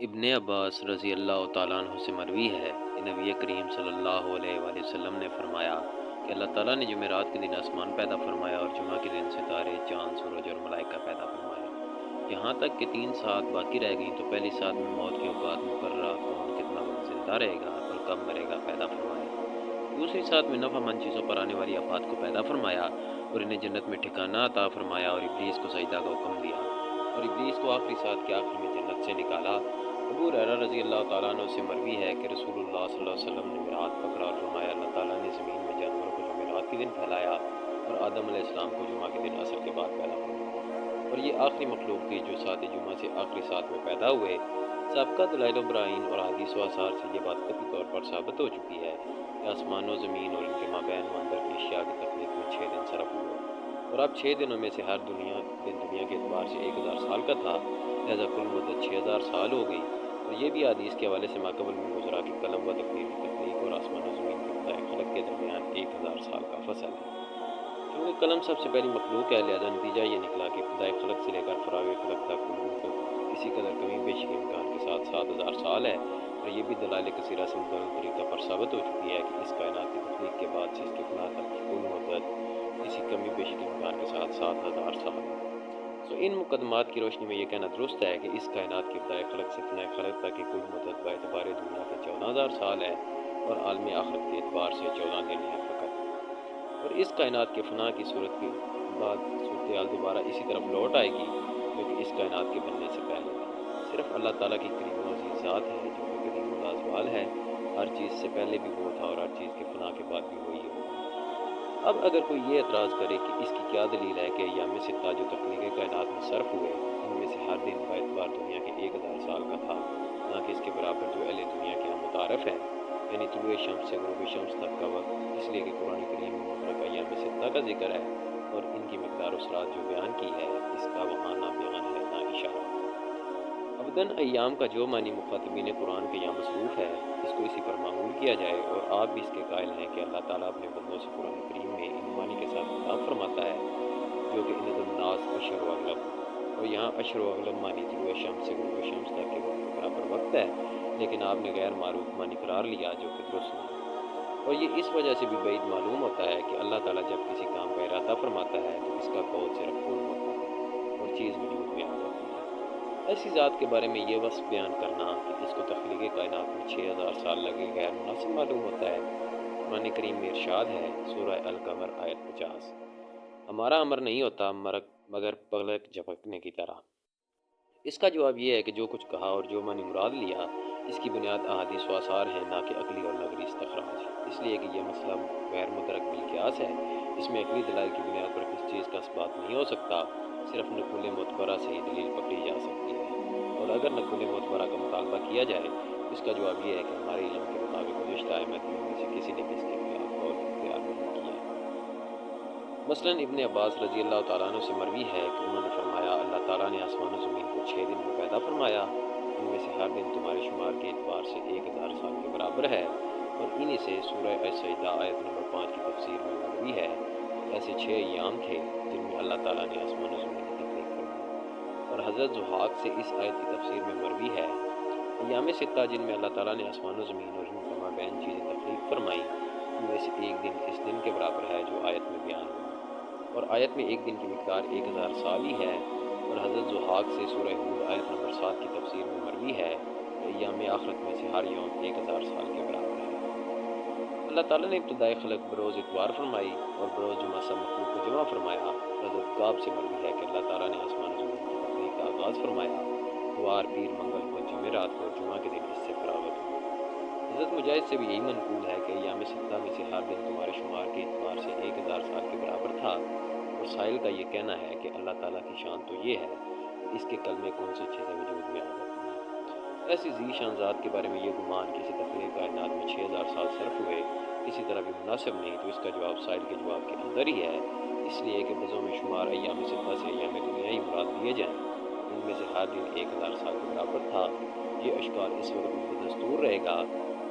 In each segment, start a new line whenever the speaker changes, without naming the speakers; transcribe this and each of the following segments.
ابن عباس رضی اللہ تعالیٰ عنہ سے مروی ہے کہ نبی کریم صلی اللہ علیہ وآلہ وسلم نے فرمایا کہ اللہ تعالیٰ نے جمعرات کے دن آسمان پیدا فرمایا اور جمعہ کے دن ستارے، چاند، سورج اور ملائکہ پیدا فرمائے، یہاں تک کہ 3 ساعت باقی رہ گئیں تو پہلی ساتھ میں موت کے اوقات مقررہ، کون کتنا وقت زندہ رہے گا اور کب مرے گا پیدا فرمایا، دوسری ساتھ میں نفع مند چیزوں پر آنے والی آفات کو پیدا فرمایا اور انہیں جنت میں ٹھکانہ عطا فرمایا اور ابلیس کو سجدہ کا حکم دیا اور ابلیس کو آخری ساتھ کے آخر میں جنت سے نکالا۔ ابو ہریرہ رضی اللہ تعالیٰ عنہ سے مروی ہے کہ رسول اللہ صلی اللہ علیہ وسلم نے میرا ہاتھ پکڑا اور فرمایا، اللہ تعالیٰ نے زمین میں جانوروں کو جمعرات کے دن پھیلایا اور آدم علیہ السلام کو جمعہ کے دن عصر کے بعد پیدا فرمایا، اور یہ آخری مخلوق تھی جو ساتھ جمعہ سے آخری ساتھ میں پیدا ہوئے۔ سابقہ دلائل و براہین اور حدیث و آثار سے یہ بات قطعی طور پر ثابت ہو چکی ہے کہ آسمان و زمین اور ان کے مابین و اندر کی اشیاء کی تخلیق میں 6 دن صرف ہوئے، اور اب 6 دنوں میں سے ہر دن دنیا کے اعتبار سے 1000 سال کا تھا، لہذا کل مدت 6000 سال ہو گئی، اور یہ بھی حدیث کے حوالے سے ماقبل میں گزرا کہ قلم و تقدیر کی تخلیق اور آسمان و زمین کے ابتدائی خلق کے درمیان 1000 سال کا فصل ہے۔ چونکہ قلم سب سے پہلی مخلوق ہے، لہذا نتیجہ یہ نکلا کہ ابتدائی خلق سے لے کر فراغ خلق تک کل مدت کسی قدر کمی بیشی کے امکان کے ساتھ 7000 سال ہے، اور یہ بھی دلائل کثیرہ سے متعدد طریقہ پر ثابت ہو چکی ہے کہ اس کائنات کی تخلیق کے بعد سے اس کے فنا تک کی کل مدت کسی کمی بیشی کے امکان کے ساتھ 7000 سال ہے۔ تو ان مقدمات کی روشنی میں یہ کہنا درست ہے کہ اس کائنات کی ابتدائی خلق سے فنا خلق تک کی کل مدت باعتبار دنیا کے 14000 سال ہے اور عالم آخرت کے اعتبار سے 14 دن ہے فقط، اور اس کائنات کے فنا کی صورت کے بعد صورتحال دوبارہ اسی طرف لوٹ آئے گی جو کہ اس کائنات کے بننے سے پہلے تھی۔ صرف اللہ تعالیٰ کی کریم و عزیز ذات ہے جو کہ قدیم و لازوال ہے، ہر چیز سے پہلے بھی وہ تھا اور ہر چیز کے فنا کے بعد بھی وہی ہوگا۔ اب اگر کوئی یہ اعتراض کرے کہ اس کی کیا دلیل ہے کہ ایام ستہ جو تخلیق کائنات میں صرف ہوئے، ان میں سے ہر دن باعتبار دنیا کے 1000 سال کا تھا، نہ کہ اس کے برابر جو اہل دنیا کے یہاں متعارف ہے، یعنی طلوع شمس سے غروب شمس تک کا وقت، اس لیے کہ قرآن کریم میں مطلق ایام ستہ کا ذکر ہے اور ان کی مقدار و سرعت جو بیان کی ہے، اس کا وہاں نہ بیان ہے نہ اشارہ۔ ابداً ایام کا جو معنی مخاطبین قرآن کے یہاں مصروف ہے، اس کو اسی پر معمول کیا جائے، اور آپ بھی اس کے قائل ہیں کہ اللہ تعالیٰ اپنے بندوں سے قرآن کریم میں ان معنی کے ساتھ خطاب فرماتا ہے جو کہ عدد الناس اشر و اغلب، اور یہاں اشر و اغلب معنی طلوع شمس سے غروب شمس تک کے وقت کے برابر وقت ہے، لیکن آپ نے غیر معروف معنی قرار لیا جو کہ درست نہیں، اور یہ اس وجہ سے بھی بعید معلوم ہوتا ہے کہ اللہ تعالیٰ جب کسی کام کا ارادہ فرماتا ہے تو اس کا قول صرف کن ہوتا ہے اور چیز وجود میں آ جاتی ہے۔ ایسی ذات کے بارے میں یہ وصف بیان کرنا کہ اس کو تخلیق کائنات میں 6000 سال لگے غیر مناسب معلوم ہوتا ہے۔ قرآن کریم میں ارشاد ہے، سورہ القمر آیت 50، ہمارا امر نہیں ہوتا مگر پلک جھپکنے کی طرح۔ اس کا جواب یہ ہے کہ جو کچھ کہا اور جو معنی مراد لیا، اس کی بنیاد احادیث و آثار ہے، نہ کہ عقلی اور نظری استخراج، اس لیے کہ یہ مسئلہ غیر مدرک بالقیاس ہے، اس میں عقلی دلائل کی بنیاد پر کسی چیز کا اثبات نہیں ہو سکتا، صرف نقول معتبرہ سے ہی دلیل پکڑی جا سکتی ہے، اور اگر نقول معتبرہ کا مطالبہ کیا جائے تو اس کا جواب یہ ہے کہ ہمارے علم کے مطابق گزشتہ ائمہ میں سے کسی نے بھی اس کے خلاف قول اختیار نہیں کیا۔ مثلاً ابن عباس رضی اللہ تعالیٰ عنہ سے مروی ہے کہ انہوں نے فرمایا، اللہ تعالیٰ نے آسمان و زمین کو 6 دن میں پیدا فرمایا، ان میں سے ہر دن تمہارے شمار کے اعتبار سے 1000 سال کے برابر ہے، اور انہی سے سورہ السجدہ آیت نمبر 5 کی تفسیر میں مروی ہے کہ ایسے 6 ایام تھے جن میں اللہ تعالیٰ نے آسمان و زمین کی تخلیق فرمائی، اور حضرت ضحاک سے اس آیت کی تفسیر میں مروی ہے، ایام ستہ جن میں اللہ تعالیٰ نے آسمان و زمین اور ان کے مابین چیزیں تخلیق فرمائیں، ان میں سے ایک دن اس دن کے برابر ہے جو آیت میں بیان ہوا، اور آیت میں ایک دن کی مقدار 1000 سال ہی ہے، اور حضرت ضحاک سے سورہ ہود آیت نمبر 7 کی تفسیر میں مروی ہے کہ ایام آخرت میں سے ہر یوم 1000 سال کے برابر ہے۔ اللہ تعالیٰ نے ابتدائی خلق بروز اتوار فرمائی اور بروز جمعہ سب مخلوق کو جمع فرمایا۔ حضرت کعب سے مروی ہے کہ اللہ تعالیٰ نے آسمان و زمین کی تخلیق کا آغاز فرمایا، اتوار، پیر، منگل کو، جمعرات کو اور جمعہ کے دن اس سے فراغت ہوئی۔ حضرت مجاہد سے بھی یہی منقول ہے کہ ایام ستہ میں سے ہر دن تمہارے شمار کے اعتبار سے 1000 سال کے برابر تھا، اور سائل کا یہ کہنا ہے کہ اللہ تعالیٰ کی شان تو یہ ہے کہ اس کے کلمے کون سی چیزیں وجود میں آ جاتی ہیں۔ ایسی ذی شان ذات کے بارے میں یہ گمان کہ اسے تخلیق کائنات میں 6000 سال صرف ہوئے کسی طرح بھی مناسب نہیں، تو اس کا جواب سائل کے جواب کے اندر ہی ہے، اس لیے کہ بزوں میں شمار ایام ستہ سے ایام دنیا ہی مراد لیے جائیں، ان میں سے ہر دن 1000 سال کے برابر تھا۔ یہ اشکال اس وقت بھی بدستور رہے گا،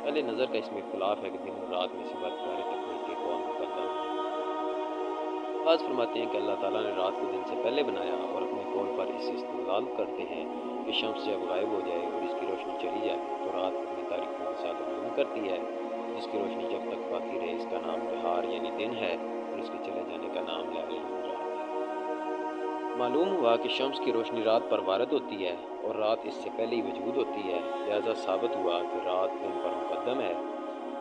پہلے نظر کا اس میں اختلاف ہے کہ دن اور رات میں سے برقرار تخلیق کے کون مقدم ہے۔ بعض فرماتے ہیں کہ اللہ تعالیٰ نے رات کو دن سے پہلے بنایا اور اپنے قول پر اس سے استدلال کرتے ہیں کہ شمس جب غائب ہو جائے اور اس کی روشنی چلی جائے تو رات اپنی تاریکیوں کے ساتھ عدول کرتی ہے، جس کی روشنی جب تک باقی رہے اس کا نام نہار یعنی دن ہے، اور اس کے چلے جانے کا نام لیل یعنی رات ہے۔ معلوم ہوا کہ شمس کی روشنی رات پر وارد ہوتی ہے اور رات اس سے پہلے ہی وجود ہوتی ہے، لہذا ثابت ہوا کہ رات دن پر مقدم ہے۔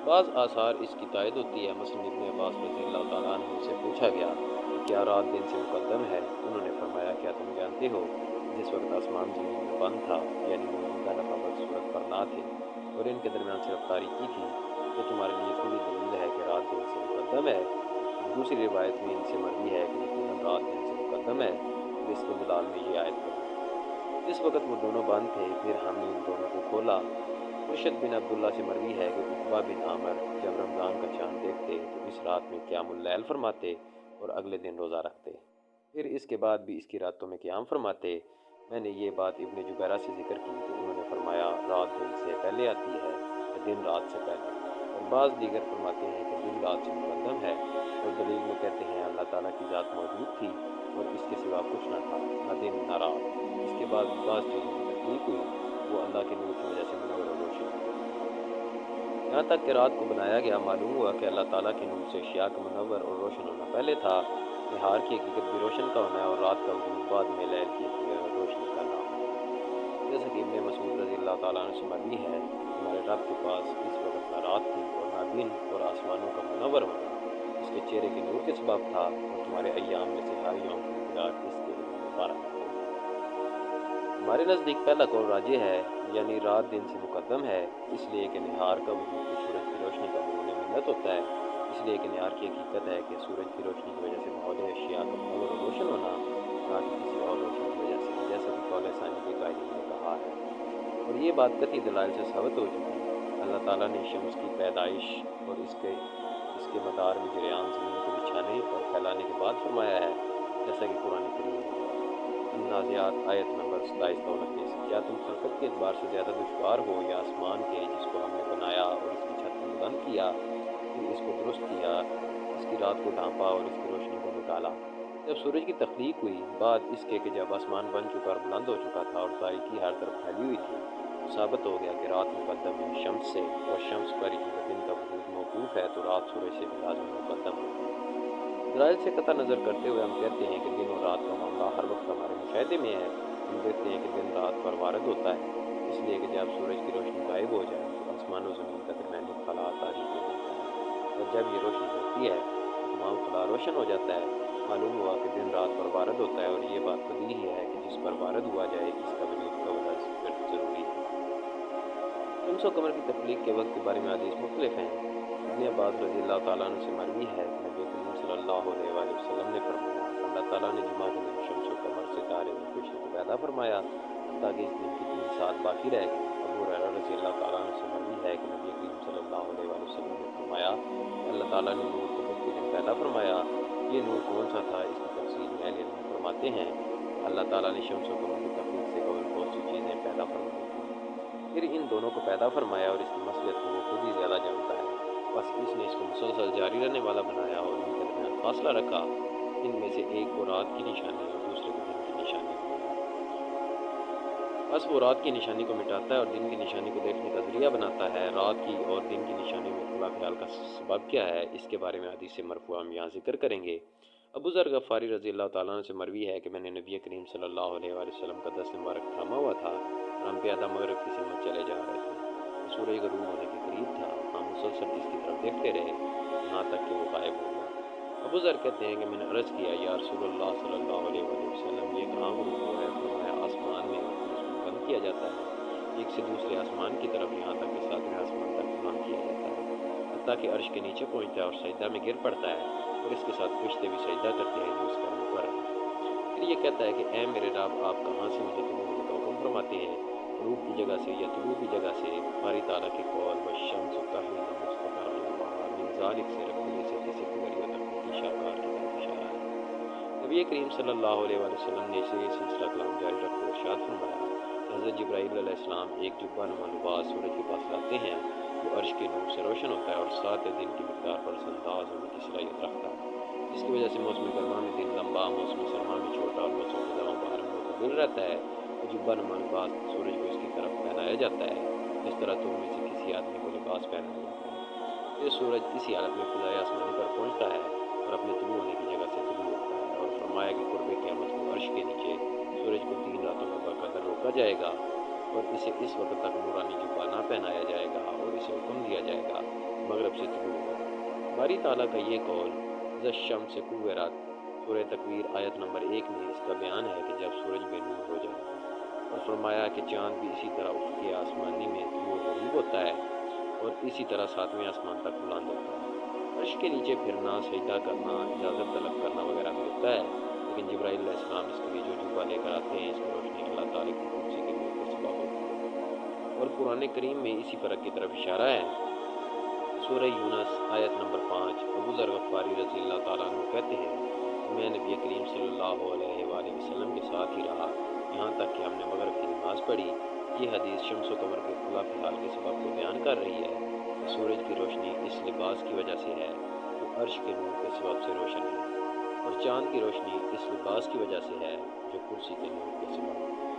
بعض آثار اس کی تائید ہوتی ہے، مثلا ابن عباس رضی اللہ تعالیٰ عنہ سے پوچھا گیا کہ کیا رات دن سے مقدم ہے؟ انہوں نے فرمایا کیا تم جانتے ہو جس وقت آسمان زمین میں بند تھا، یعنی موجودہ نفابق صورت پر نہ تھے اور ان کے درمیان صرف تاریکی تھی، تو تمہارے لیے کھلی دلیل ہے کہ رات دن سے مقدم ہے۔ دوسری روایت میں ان سے مروی ہے کہ یقیناً رات دن سے مقدم ہے، اور اس کے بدال میں یہ آیت پڑھی۔ جس وقت وہ دونوں بند تھے پھر ہم نے ان دونوں کو کھولا۔ مرشد بن عبداللہ سے مروی ہے کہ عقبہ بن عامر جب رمضان کا چاند دیکھتے تو اس رات میں قیام اللیل فرماتے اور اگلے دن روزہ رکھتے، پھر اس کے بعد بھی اس کی راتوں میں قیام فرماتے۔ میں نے یہ بات ابن جبیرہ سے ذکر کی تو انہوں نے فرمایا رات دن سے پہلے آتی ہے یا دن رات سے پہلے، اور بعض دیگر فرماتے ہیں کہ دن رات سے مقدم ہے، اور دلیل میں کہتے ہیں اللہ تعالیٰ کی ذات موجود تھی اور اس کے سوا کچھ نہ تھا، نہ دن نہ رات۔ اس کے بعد بعض چیزوں کی تخلیق ہوئی، وہ اللہ کے نور کی وجہ سے منور و روشن ہوئی۔ یہاں تک کہ رات کو بنایا گیا، معلوم ہوا کہ اللہ تعالیٰ کے نور سے اشیاء کا منور اور روشن ہونا پہلے تھا، نہار کی حقیقت بھی روشن کا ہونا ہے اور رات کا وجود بعد میں لیل کی حقیقت اور روشنی کا نام ہے۔ جیسا کہ ابن مسعود رضی اللہ تعالیٰ عنہ سے مروی ہے کہ تمہارے رب کے پاس اس وقت نہ رات تھی اور نہ دن، اور آسمانوں کا منور ہونا اس کے چہرے کے نور کے سبب تھا، اور تمہارے ایام میں سے ہر یوم کی مقدار اس کے علم مبارک ہے۔ ہمارے نزدیک پہلا قول راجح ہے، یعنی رات دن سے مقدم ہے، اس لیے کہ نہار کا وجود تو سورج کی روشنی کا مرون منت ہوتا ہے، اس لیے کہ نہار کی حقیقت ہے کہ سورج کی روشنی کی وجہ سے ماحول اشیاء کا منور و روشن ہونا، نہ کہ کسی اور روشنی کی وجہ سے، جیسا کہ قول ثانی کے قائلین نے کہا ہے، اور یہ بات قطعی دلائل سے ثابت ہو چکی ہے۔ اللہ تعالیٰ نے شمس کی پیدائش اور اس کے مدار میں جریان زمین کو بچھانے اور پھیلانے کے بعد فرمایا ہے، جیسا کہ قرآن کریم میں النازعات آیت نمبر 27-29، کیا تم خلقت کے اعتبار سے زیادہ دشوار ہو یا آسمان کے جس کو ہم نے بنایا اور اس کی چھت کو بلند کیا، پھر اس کو درست کیا، اس کی رات کو ڈھانپا اور اس کی روشنی کو نکالا۔ جب سورج کی تخلیق ہوئی، بعد اس کے کہ جب آسمان بن چکا اور بلند ہو چکا تھا اور تاریکی ہر طرف پھیلی ہوئی تھی، تو ثابت ہو گیا کہ رات مقدم ہے شمس سے، اور شمس پر ہی دن کا وجود موقوف ہے تو رات سورج سے بھی لازم مقدم ہوگی۔ دلائل سے قطع نظر کرتے ہوئے ہم کہتے ہیں کہ دن اور رات کا معاملہ ہر وقت ہمارے مشاہدے میں ہے۔ ہم دیکھتے ہیں کہ دن رات پر وارد ہوتا ہے، اس لیے کہ جب سورج کی روشنی غائب ہو جائے تو آسمان و زمین کا درمیانی خلا تاریک ہو جاتا ہے، اور جب یہ روشنی ہوتی ہے تو تمام خلا روشن ہو جاتا ہے۔ معلوم ہوا کہ دن رات پر وارد ہوتا ہے، اور یہ بات بدیہی ہے کہ جس پر وارد ہوا جائے اس کا وجود قبل از ضروری ہے۔ شمس و قمر کی تخلیق کے وقت کے بارے میں حدیث مختلف ہیں۔ ابن عباس رضی اللہ تعالیٰ عنہ سے مروی ہے کہ نبی کریم صلی اللہ علیہ وآلہ وسلم نے فرمایا اللہ تعالیٰ نے جمعہ کے دن شمس و قمر ستارے اور خوشی کو پیدا فرمایا حتیٰ کہ اس دن کی 3 ساعت باقی رہ گئی۔ ابو ہریرہ رضی اللہ تعالیٰ عنہ سے مروی ہے کہ نبی کریم صلی اللہ علیہ وآلہ وسلم نے فرمایا کہ اللہ تعالیٰ نے نور کو بدھ کے دن پیدا فرمایا۔ یہ نور کون سا تھا اس کی تفصیل میں اہل علم فرماتے ہیں کہ اللہ تعالیٰ نے شمس و قمر کی تخلیق سے قبل بہت سی چیزیں پیدا فرمائی تھیں، پھر ان دونوں کو پیدا فرمایا، اور اس کی مصلحت کو وہ خود ہی زیادہ جانتا ہے، بس اس نے اس کو مسلسل جاری رہنے والا بنایا اور ان کے درمیان فاصلہ رکھا، ان میں سے ایک کو رات کی نشانی اور دوسرے کو دن کی نشانی بنایا، بس وہ رات کی نشانی کو مٹاتا ہے اور دن کی نشانی کو دیکھنے کا ذریعہ بناتا ہے۔ رات کی اور دن کی نشانی میں اختلاف خیال کا سبب کیا ہے، اس کے بارے میں حدیث مرفوعہ ہم یہاں ذکر کریں گے۔ ابو ذر غفاری رضی اللہ تعالیٰ عنہ سے مروی ہے کہ میں نے نبی کریم صلی اللہ علیہ وآلہ وسلم کا دست مبارک تھاما ہوا تھا اور ہم پیادہ مغرب کی سمت چلے جا رہے تھے، سورج غروب ہونے کے قریب تھا، ہم مسلسل اس کی طرف دیکھتے رہے یہاں تک کہ وہ غائب ہو گیا۔ ابو ذر کہتے ہیں کہ میں نے عرض کیا یا رسول اللہ صلی اللہ علیہ وآلہ وسلم یہ کہاں غروب ہوا ہے؟ فرمایا آسمان میں، اور پھر اس کو بلند کیا جاتا ہے ایک سے دوسرے آسمان کی طرف یہاں تک کہ 7ویں آسمان تک بلند کیا جاتا ہے، حتیٰ کہ عرش کے نیچے پہنچتا ہے اور سجدہ میں گر پڑتا ہے، اور اس کے ساتھ فرشتے بھی سجدہ کرتے ہیں جو اس کا اوپر ہے۔ پھر یہ کہتا ہے کہ اے میرے رب آپ کہاں سے مجھے طلوع ہونے کا حکم فرماتے ہیں؟ غروب کی جگہ سے یا طلوع کی جگہ سے؟ باری تعالیٰ کے قول والشمس تحوی لمستقر لها من ذلک سے رب العزت سے پگڑیوں تک کی شاہکار کی طرف اشارہ ہے۔ نبی کریم صلی اللہ علیہ وآلہ وسلم نے اسے سلسلہ کلام جاری رکھتے ارشاد فرمایا کہ حضرت جبرائیل علیہ السلام ایک جبہ نما لباس سورج کے پاس لاتے ہیں جو عرش کے نور سے روشن ہوتا ہے اور 7 دن کی مقدار پر انداز ہونے کی صلاحیت رکھتا ہے، جس کی وجہ سے موسم گرما میں دن لمبا، موسم سرما میں چھوٹا اور موسم خزاں بہار میں مشغول رہتا ہے تو جبہ نما لباس سورج کو اس کی طرف پہنایا جاتا ہے، جس طرح تم میں سے کسی آدمی کو لباس پہنایا جاتا ہے۔ پھر سورج اسی حالت میں فضائے آسمانی پر پہنچتا ہے اور اپنے طلوع ہونے کی جگہ سے طلوع ہوتا ہے، اور فرمایا کہ قرب قیامت کو عرش کے نیچے سورج کو 3 راتوں میں باقاعدہ روکا جائے گا اور اسے اس وقت تک نورانی جبہ نہ پہنایا جائے گا اور اسے حکم دیا جائے گا مغرب سے طلوع ہو۔ باری تعالیٰ کا یہ قول ذا الشمس کورت سورہ تکویر آیت نمبر 1 میں اس کا بیان ہے کہ جب سورج بے نور ہو جائے گا، اور فرمایا کہ چاند بھی اسی طرح افق آسمانی میں طلوع و غروب ہوتا ہے اور اسی طرح 7ویں آسمان تک بلند ہوتا ہے۔ عرش کے نیچے پھرنا، سجدہ کرنا، اجازت طلب کرنا وغیرہ بھی ہوتا ہے، لیکن جبرائیل علیہ السلام اس کے لیے جو جبہ لے کر آتے ہیں اس کی روشنی اللہ تعالیٰ کی کرسی کے نور کے سبب ہوتی ہے، اور قرآن کریم میں اسی فرق کی طرف اشارہ ہے۔ سورہ یونس آیت نمبر 5 ابو ذر غفاری رضی اللہ تعالیٰ عنہ کہتے ہیں کہ میں نبی کریم صلی اللہ علیہ وآلہ وسلم کے ساتھ ہی رہا یہاں تک کہ ہم نے مغرب کی نماز پڑھی۔ یہ حدیث شمس و قمر کے اختلاف حال کے سبب کو بیان کر رہی ہے کہ سورج کی روشنی اس لباس کی وجہ سے ہے جو عرش کے نور کے سبب سے روشن ہے، اور چاند کی روشنی اس لباس کی وجہ سے ہے جو کرسی کے نور کے سبب۔